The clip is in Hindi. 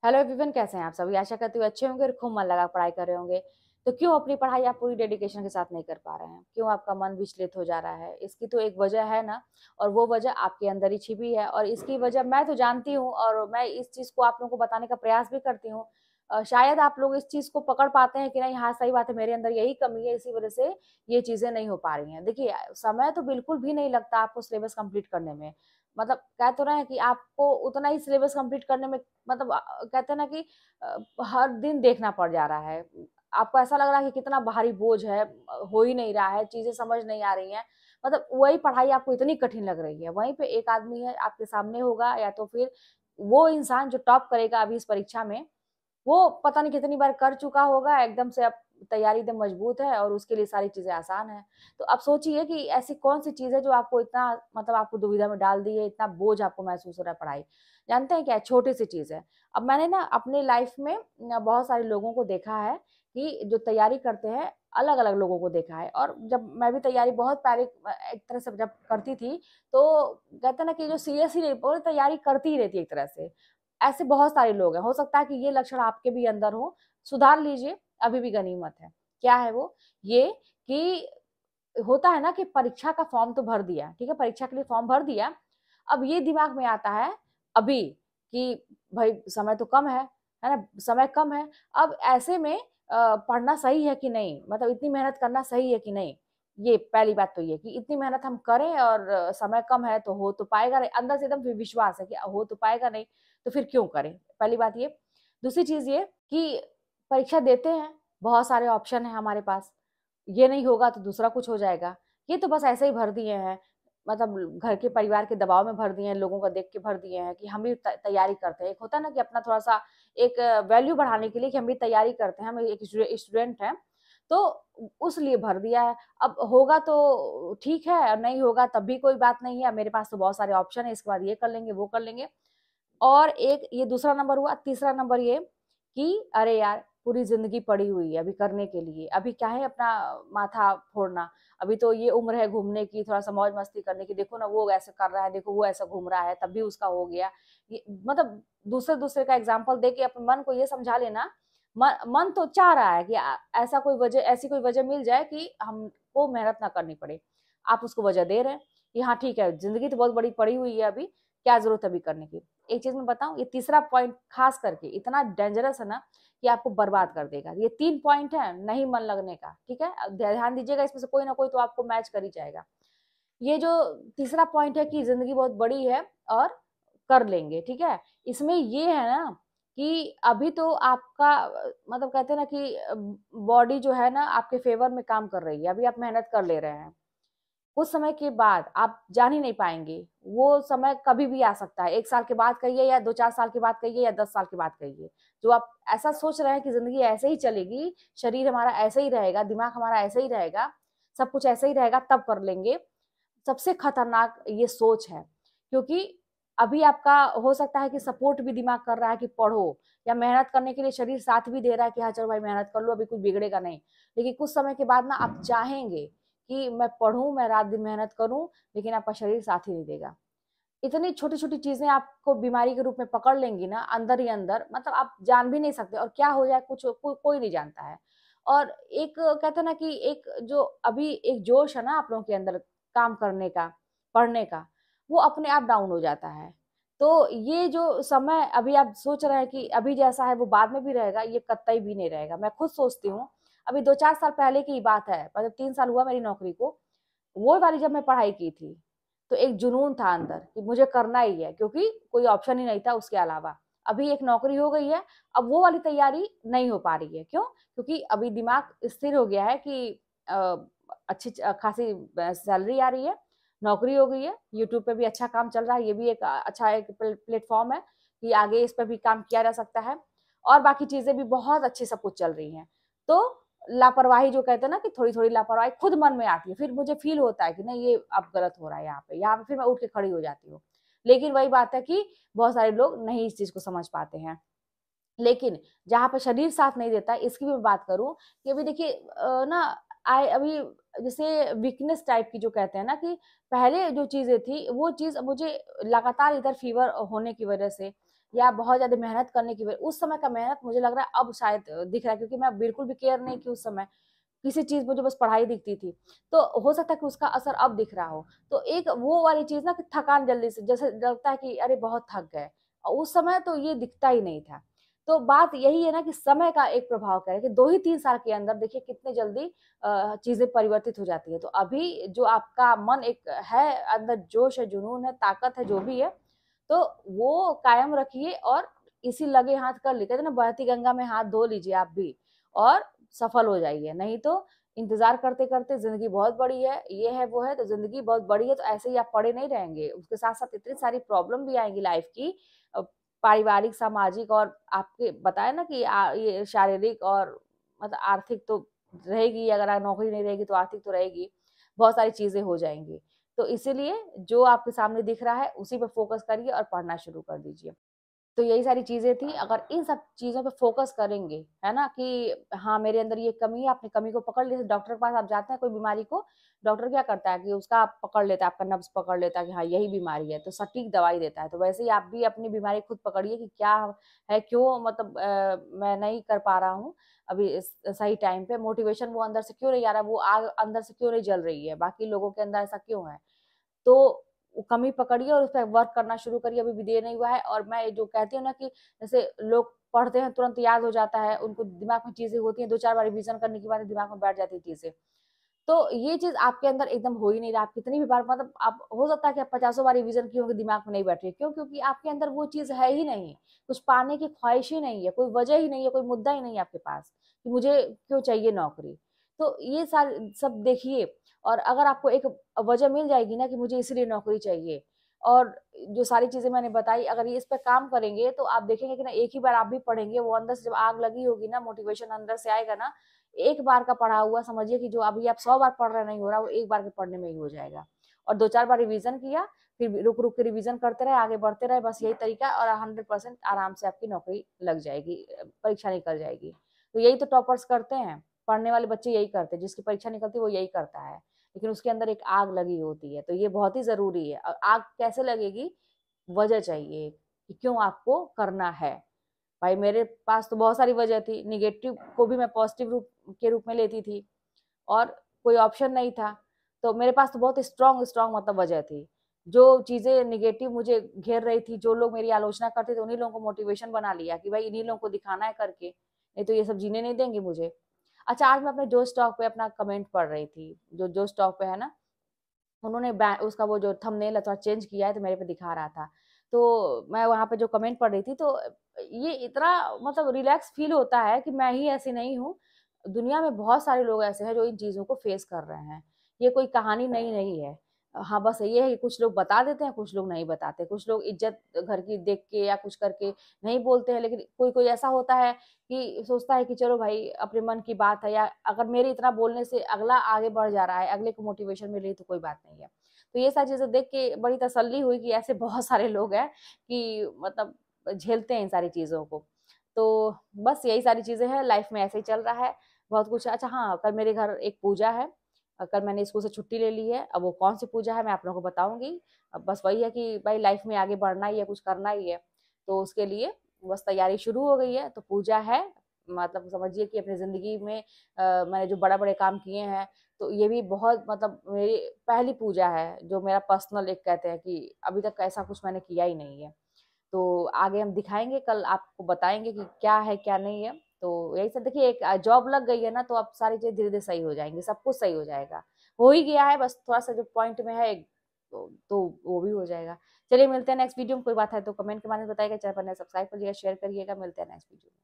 हेलो एवरीवन, कैसे हैं आप सभी। आशा करती हूँ अच्छे होंगे और खूब मन लगा पढ़ाई कर रहे होंगे। तो क्यों अपनी पढ़ाई आप पूरी डेडिकेशन के साथ नहीं कर पा रहे हैं? क्यों आपका मन विचलित हो जा रहा है? इसकी तो एक वजह है ना, और वो वजह आपके अंदर ही छिपी है। और इसकी वजह मैं तो जानती हूँ और मैं इस चीज को आप लोगों को बताने का प्रयास भी करती हूँ। शायद आप लोग इस चीज को पकड़ पाते हैं कि नहीं, हाँ सही बात है, मेरे अंदर यही कमी है, इसी वजह से ये चीजें नहीं हो पा रही हैं। देखिए, समय तो बिल्कुल भी नहीं लगता आपको सिलेबस कंप्लीट करने में। मतलब कह तो रहे हैं कि आपको उतना ही सिलेबस कंप्लीट करने में, मतलब कहते हैं ना कि हर दिन देखना पड़ जा रहा है। आपको ऐसा लग रहा है कि कितना भारी बोझ है, हो ही नहीं रहा है, चीजें समझ नहीं आ रही हैं। मतलब वही पढ़ाई आपको इतनी कठिन लग रही है। वहीं पे एक आदमी है आपके सामने होगा, या तो फिर वो इंसान जो टॉप करेगा अभी इस परीक्षा में, वो पता नहीं कितनी बार कर चुका होगा, एकदम से अब तैयारी एकदम मजबूत है और उसके लिए सारी चीजें आसान है। तो अब सोचिए कि ऐसी कौन सी चीज है जो आपको इतना, मतलब आपको दुविधा में डाल दी है, इतना बोझ आपको महसूस हो रहा है पढ़ाई। जानते हैं क्या, छोटी सी चीज है। अब मैंने ना अपने लाइफ में बहुत सारे लोगों को देखा है कि जो तैयारी करते हैं, अलग अलग लोगों को देखा है। और जब मैं भी तैयारी बहुत पहले एक तरह से जब करती थी, तो कहते हैं ना कि जो सीरियस ही नहीं, पूरी तैयारी करती ही रहती है एक तरह से। ऐसे बहुत सारे लोग हैं, हो सकता है कि ये लक्षण आपके भी अंदर हो। सुधार लीजिए, अभी भी गनीमत है। क्या है वो? ये कि होता है ना कि परीक्षा का फॉर्म तो भर दिया, ठीक है, परीक्षा के लिए फॉर्म भर दिया। अब ये दिमाग में आता है अभी कि भाई समय तो कम है ना, समय कम है। अब ऐसे में पढ़ना सही है कि नहीं, मतलब इतनी मेहनत करना सही है कि नहीं। ये पहली बात तो ये कि इतनी मेहनत हम करें और समय कम है तो हो तो पाएगा नहीं, अंदर से एकदम विश्वास है कि हो तो पाएगा नहीं, तो फिर क्यों करें। पहली बात ये। दूसरी चीज ये कि परीक्षा देते हैं, बहुत सारे ऑप्शन है हमारे पास। ये नहीं होगा तो दूसरा कुछ हो जाएगा। ये तो बस ऐसे ही भर दिए हैं, मतलब घर के परिवार के दबाव में भर दिए हैं, लोगों का देख के भर दिए हैं कि हम भी तैयारी करते हैं। एक होता है ना कि अपना थोड़ा सा एक वैल्यू बढ़ाने के लिए कि हम भी तैयारी करते हैं, हम एक स्टूडेंट हैं, तो उस लिए भर दिया है। अब होगा तो ठीक है, और नहीं होगा तब भी कोई बात नहीं है, मेरे पास तो बहुत सारे ऑप्शन है, इसके बाद ये कर लेंगे वो कर लेंगे। और एक ये दूसरा नंबर हुआ। तीसरा नंबर ये कि अरे यार, पूरी जिंदगी पड़ी हुई है अभी करने के लिए, अभी क्या है अपना माथा फोड़ना। अभी तो ये उम्र है घूमने की, थोड़ा सा मौज मस्ती करने की। देखो ना वो ऐसे कर रहा है, देखो वो ऐसा घूम रहा है, तब भी उसका हो गया। ये मतलब दूसरे दूसरे का एग्जाम्पल दे के अपने मन को ये समझा लेना। मन तो चाह रहा है कि ऐसा कोई वजह, ऐसी कोई वजह मिल जाए कि हमको मेहनत ना करनी पड़े। आप उसको वजह दे रहे हैं कि हाँ ठीक है, जिंदगी तो बहुत बड़ी पड़ी हुई है, अभी क्या जरूरत है अभी करने की। एक चीज मैं बताऊं, ये तीसरा पॉइंट खास करके इतना डेंजरस है ना कि आपको बर्बाद कर देगा। ये 3 पॉइंट है नहीं मन लगने का, ठीक है, अब ध्यान दीजिएगा, इसमें से कोई ना कोई तो आपको मैच कर ही जाएगा। ये जो तीसरा पॉइंट है कि जिंदगी बहुत बड़ी है और कर लेंगे, ठीक है, इसमें ये है ना कि अभी तो आपका मतलब कहते हैं ना कि बॉडी जो है ना आपके फेवर में काम कर रही है, अभी आप मेहनत कर ले रहे हैं। कुछ समय के बाद आप जान ही नहीं पाएंगे, वो समय कभी भी आ सकता है, 1 साल के बाद कहिए या 2-4 साल के बाद कहिए या 10 साल के बाद कहिए। जो आप ऐसा सोच रहे हैं कि जिंदगी ऐसे ही चलेगी, शरीर हमारा ऐसे ही रहेगा, दिमाग हमारा ऐसे ही रहेगा, सब कुछ ऐसे ही रहेगा, तब कर लेंगे, सबसे खतरनाक ये सोच है। क्योंकि अभी आपका हो सकता है कि सपोर्ट भी दिमाग कर रहा है कि पढ़ो, या मेहनत करने के लिए शरीर साथ भी दे रहा है कि हाँ चलो भाई मेहनत कर लो, अभी कुछ बिगड़ेगा नहीं। लेकिन कुछ समय के बाद ना आप चाहेंगे कि मैं पढ़ूं, मैं रात दिन मेहनत करूं, लेकिन आपका शरीर साथ ही नहीं देगा। इतनी छोटी छोटी चीजें आपको बीमारी के रूप में पकड़ लेंगी ना अंदर ही अंदर, मतलब आप जान भी नहीं सकते, और क्या हो जाए कुछ कोई नहीं जानता है। और एक कहते हैं ना कि एक जो अभी एक जोश है ना आप लोगों के अंदर काम करने का, पढ़ने का, वो अपने आप डाउन हो जाता है। तो ये जो समय अभी आप सोच रहे हैं कि अभी जैसा है वो बाद में भी रहेगा, ये कतई भी नहीं रहेगा। मैं खुद सोचती हूँ, अभी 2-4 साल पहले की बात है, मतलब 3 साल हुआ मेरी नौकरी को, वो वाली जब मैं पढ़ाई की थी, तो एक जुनून था अंदर कि मुझे करना ही है, क्योंकि कोई ऑप्शन ही नहीं था उसके अलावा। अभी एक नौकरी हो गई है, अब वो वाली तैयारी नहीं हो पा रही है। क्यों? क्योंकि अभी दिमाग स्थिर हो गया है कि अच्छी खासी सैलरी आ रही है, नौकरी हो गई है, यूट्यूब पे भी अच्छा काम चल रहा है, ये भी एक अच्छा एक प्लेटफॉर्म है कि आगे इस पर भी काम किया जा सकता है, और बाकी चीजें भी बहुत अच्छी सब कुछ चल रही हैं। तो लापरवाही जो कहते हैं ना कि थोड़ी थोड़ी लापरवाही खुद मन में आती है, फिर मुझे फील होता है कि नहीं ये अब गलत हो रहा है, यहाँ पे फिर मैं उठ के खड़ी हो जाती हूँ। लेकिन वही बात है कि बहुत सारे लोग नहीं इस चीज को समझ पाते हैं। लेकिन जहाँ पे शरीर साथ नहीं देता, इसकी भी मैं बात करूं कि अभी देखिए ना, आए अभी जैसे वीकनेस टाइप की जो कहते हैं ना कि पहले जो चीजें थी वो चीज मुझे लगातार इधर फीवर होने की वजह से, या बहुत ज़्यादा मेहनत करने की वजह, उस समय का मेहनत मुझे लग रहा है अब शायद दिख रहा है, क्योंकि मैं बिल्कुल भी केयर नहीं की उस समय, किसी चीज़ मुझे बस पढ़ाई दिखती थी। तो हो सकता है कि उसका असर अब दिख रहा हो। तो एक वो वाली चीज़ ना कि थकान जल्दी से, जैसे लगता है कि अरे बहुत थक गए, उस समय तो ये दिखता ही नहीं था। तो बात यही है ना कि समय का एक प्रभाव क्या है कि 2 ही 3 साल के अंदर देखिए कितने जल्दी चीज़ें परिवर्तित हो जाती है। तो अभी जो आपका मन एक है, अंदर जोश है, जुनून है, ताकत है, जो भी है, तो वो कायम रखिए और इसी लगे हाथ कर लीजिए। कहते हैं ना, बहती गंगा में हाथ धो लीजिए आप भी और सफल हो जाइए। नहीं तो इंतज़ार करते-करते ज़िंदगी बहुत बड़ी है, ये है, वो है, तो ज़िंदगी बहुत बड़ी है, तो ऐसे ही आप पड़े नहीं रहेंगे। उसके साथ-साथ इतनी सारी प्रॉब्लम भी आएँगी लाइफ़ की, अ, पारिवारिक, सामाजिक, और आपके बताया ना कि ये शारीरिक और मतलब आर्थिक तो रहेगी, अगर नौकरी नहीं रहेगी तो आर्थिक तो रहेगी, बहुत सारी चीज़ें हो जाएँगी। तो इसीलिए जो आपके सामने दिख रहा है उसी पे फ़ोकस करिए और पढ़ना शुरू कर दीजिए। तो यही सारी चीज़ें थी, अगर इन सब चीज़ों पे फ़ोकस करेंगे, है ना, कि हाँ, मेरे अंदर ये कमी है, अपनी कमी को पकड़ लिया। जैसे डॉक्टर के पास आप जाते हैं कोई बीमारी को, डॉक्टर क्या करता है कि उसका आप पकड़ लेता है, आपका नब्ज़ पकड़ लेता है कि हाँ, यही बीमारी है, तो सटीक दवाई देता है। तो वैसे ही आप भी अपनी बीमारी खुद पकड़िए कि क्या है, क्यों मतलब मैं नहीं कर पा रहा हूँ अभी इस सही टाइम पे, मोटिवेशन वो अंदर से क्यों नहीं आ रहा है, वो आग अंदर से क्यों नहीं जल रही है, बाकी लोगों के अंदर ऐसा क्यों है? तो वो कमी पकड़िए और उस पे वर्क करना शुरू करिए, अभी भी देर नहीं हुआ है। और मैं जो कहती हूँ ना कि जैसे लोग पढ़ते हैं तुरंत याद हो जाता है, उनको दिमाग में चीज़ें होती हैं, 2-4 बार रिवीज़न करने के बाद दिमाग में बैठ जाती है चीज़ें। तो ये चीज़ आपके अंदर एकदम हो ही नहीं रहा, आप कितनी भी बार मतलब आप हो सकता है कि आप 50 बार रिवीज़न किए होंगे, दिमाग में नहीं बैठ रही है। क्यों? क्योंकि आपके अंदर वो चीज़ है ही नहीं, कुछ पाने की ख्वाहिश ही नहीं है, कोई वजह ही नहीं है, कोई मुद्दा ही नहीं है आपके पास कि मुझे क्यों चाहिए नौकरी। तो ये सारे सब देखिए, और अगर आपको एक वजह मिल जाएगी ना कि मुझे इसीलिए नौकरी चाहिए, और जो सारी चीज़ें मैंने बताई, अगर ये इस पे काम करेंगे तो आप देखेंगे कि ना एक ही बार आप भी पढ़ेंगे, वो अंदर से जब आग लगी होगी ना, मोटिवेशन अंदर से आएगा ना, एक बार का पढ़ा हुआ समझिए कि जो अभी आप 100 बार पढ़ रहे नहीं हो रहा, वो एक बार के पढ़ने में ही हो जाएगा। और 2-4 बार रिवीज़न किया, फिर रुक-रुक के रिवीज़न करते रहे, आगे बढ़ते रहे, बस यही तरीका, और 100% आराम से आपकी नौकरी लग जाएगी, परीक्षा निकल जाएगी। तो यही तो टॉपर्स करते हैं, पढ़ने वाले बच्चे यही करते हैं, जिसकी परीक्षा निकलती है वो यही करता है। लेकिन उसके अंदर एक आग लगी होती है, तो ये बहुत ही ज़रूरी है। आग कैसे लगेगी? वजह चाहिए कि क्यों आपको करना है। भाई मेरे पास तो बहुत सारी वजह थी, नेगेटिव को भी मैं पॉजिटिव रूप के रूप में लेती थी, और कोई ऑप्शन नहीं था। तो मेरे पास तो बहुत स्ट्रॉन्ग स्ट्रॉन्ग मतलब वजह थी। जो चीज़ें नेगेटिव मुझे घेर रही थी, जो लोग मेरी आलोचना करते थे, उन्हीं लोगों को मोटिवेशन बना लिया कि भाई इन्हीं लोगों को दिखाना है करके, नहीं तो ये सब जीने नहीं देंगे मुझे। अच्छा, आज मैं अपने जो स्टॉक पे अपना कमेंट पढ़ रही थी, जो स्टॉक पे है ना, उन्होंने बै उसका वो जो थंबनेल है थोड़ा चेंज किया है, तो मेरे पे दिखा रहा था। तो मैं वहाँ पे जो कमेंट पढ़ रही थी, तो ये इतना मतलब रिलैक्स फ़ील होता है कि मैं ही ऐसी नहीं हूँ। दुनिया में बहुत सारे लोग ऐसे हैं जो इन चीज़ों को फ़ेस कर रहे हैं। ये कोई कहानी नई नहीं है। हाँ, बस ये है कि कुछ लोग बता देते हैं, कुछ लोग नहीं बताते। कुछ लोग इज़्ज़त घर की देख के या कुछ करके नहीं बोलते हैं, लेकिन कोई-कोई ऐसा होता है कि सोचता है कि चलो भाई अपने मन की बात है, या अगर मेरे इतना बोलने से अगला आगे बढ़ जा रहा है, अगले को मोटिवेशन मिल रही है, तो कोई बात नहीं है। तो ये सारी चीज़ें देख के बड़ी तसल्ली हुई कि ऐसे बहुत सारे लोग हैं कि मतलब झेलते हैं इन सारी चीज़ों को। तो बस यही सारी चीज़ें हैं, लाइफ में ऐसे ही चल रहा है, बहुत कुछ है। अच्छा हाँ, कल मेरे घर एक पूजा है, कल मैंने स्कूल से छुट्टी ले ली है। अब वो कौन-सी पूजा है मैं आप लोगों को बताऊँगी। अब बस वही है कि भाई लाइफ में आगे बढ़ना ही है, कुछ करना ही है। तो उसके लिए बस तैयारी शुरू हो गई है, तो पूजा है, मतलब समझिए कि अपनी ज़िंदगी में मैंने जो बड़े-बड़े काम किए हैं, तो ये भी बहुत मतलब मेरी पहली पूजा है, जो मेरा पर्सनल एक कहते हैं कि अभी तक ऐसा कुछ मैंने किया ही नहीं है। तो आगे हम दिखाएँगे, कल आपको बताएँगे कि क्या है, क्या नहीं है। तो यही सब देखिए, एक जॉब लग गई है ना, तो अब सारी चीज़ें धीरे-धीरे सही हो जाएँगी, सब कुछ सही हो जाएगा। हो ही गया है, बस थोड़ा-सा जो पॉइंट में है तो वो भी हो जाएगा। चलिए मिलते हैं नेक्स्ट वीडियो में, कोई बात है तो कमेंट के माध्यम से बताइएगा, चैनल पर नए सब्सक्राइब करिएगा, शेयर करिएगा, मिलते हैं नेक्स्ट वीडियो में।